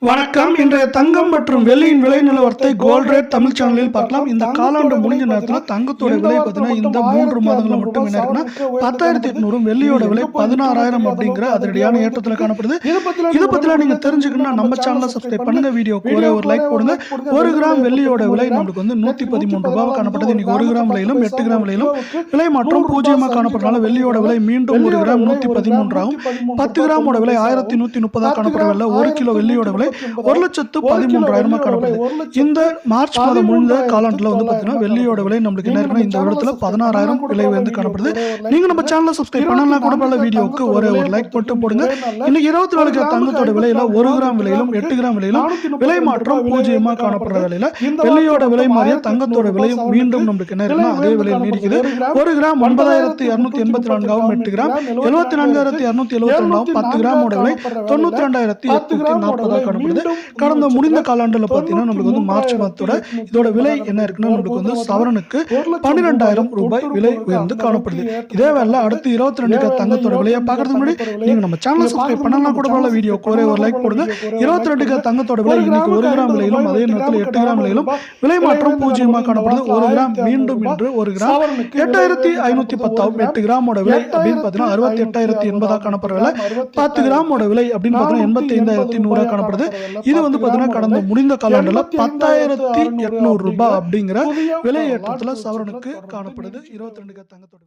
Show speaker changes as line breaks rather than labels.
வணக்கம். இன்றைய தங்கம் மற்றும் வெள்ளியின் விலை நிலவரத்தை கோல்ட் ரேட் தமிழ் சேனலில் பார்க்கலாம். இந்த காலாண்டு முடிஞ்ச நேரத்தில் தங்கத்தோட விலை பார்த்தீங்கன்னா இந்த 3 மாதங்கள் மட்டும் என்ன இருக்குன்னா 10,800, வெள்ளியோட விலை 16,000 அப்படிங்கிற அதிரடியான ஏற்றத்தில் காணப்படுது. இதை பத்திலாம் நீங்க தெரிஞ்சுக்கணும்னா நம்ம சேனலை சப்ஸ்கிரைப் பண்ணுங்க, வீடியோக்கு ஒரே ஒரு லைக் போடுங்க. 1 கிராம் வெள்ளியோட விலை நமக்கு வந்து 113 ரூபாய் காணப்படுது. இன்னைக்கு 1 கிராம் விலையிலும் 8 கிராம் விலையிலும் விலை மாற்றம் பூஜ்ஜியமாக காணப்படுறதுனால வெள்ளியோட விலை மீண்டும் 1 கிராம் 113 ஆகும். 10 கிராமோட விலை 1130 காணப்படவில்லை. 1 கிலோ வெள்ளியோட விலை 1,13,000 காணப்படுது. இந்த மார்ச் மாதம் முடிந்த காலாண்டுல வந்து பாத்தீங்கன்னா வெள்ளியோட விலை நம்மளுக்கு என்ன இருக்குன்னா இந்த வருடத்துல 16,000 விலை வந்து காணப்படுது. நீங்க நம்ம சேனலை சப்ஸ்கிரைப் பண்ணலாம் கூட பல வீடியோக்கு ஒரே ஒரு லைக் மட்டும் போடுங்க. இன்னைக்கு 24 கிராம் தங்கத்தோட விலையில 1 கிராம் விலையிலும் 8 கிராம் விலையிலும் விலை மாற்றம் பூஜ்ஜியமா காணப்படுற விலையில வெள்ளியோட விலை மாறிய தங்கத்தோட விலையும் மீண்டும் நம்மளுக்கு என்ன இருக்குன்னா அதே விலை நீடிக்குது. 1 கிராம் 9,284 8 கிராம் 74,272 10 கிராமோட விலை 92,840 காணப்படுது. கடந்த முடிந்த காலாண்டுல பாத்தீங்கன்னா நமக்கு வந்து மார்ச் மாதத்தோட இதோட விலை என்ன இருக்குன்னா நமக்கு வந்து சவரனுக்கு 12,000 ரூபாய் விலை உயர்ந்து காணப்படுது. இதே வேலை அடுத்து 22 கிராம் தங்கத்தோட விலையை பார்க்கறதுக்கு முன்னாடி நீங்க நம்ம சேனலை சப்ஸ்கிரைப் பண்ணலாம் கூட பல வீடியோ ஒரே ஒரு லைக் போடுங்க. 22 கிராம் தங்கத்தோட விலை இன்னைக்கு 1 கிராம் விலையிலும் அதே நேரத்தில் 8 கிராம் விலையிலும் விலை மாற்றம் பூஜ்ஜியமா காணப்படுது. 1 கிராம் மீண்டும் இன்று 1 கிராம் 8,510 8 கிராமோட விலை அப்படின்னு பாத்தீங்கன்னா 68,080 காணப்படுற விலை. 10 கிராமோட விலை அப்படின்னு பாத்தீங்கன்னா 85,100 காணப்படுது. இது வந்து பாத்தீங்கன்னா கடந்த முடிந்த காலாண்டுல 10,800 ரூபாய் அப்படிங்கிற விலை ஏற்றத்துல சவரனுக்கு காணப்படுது. 22 தங்கத்தோட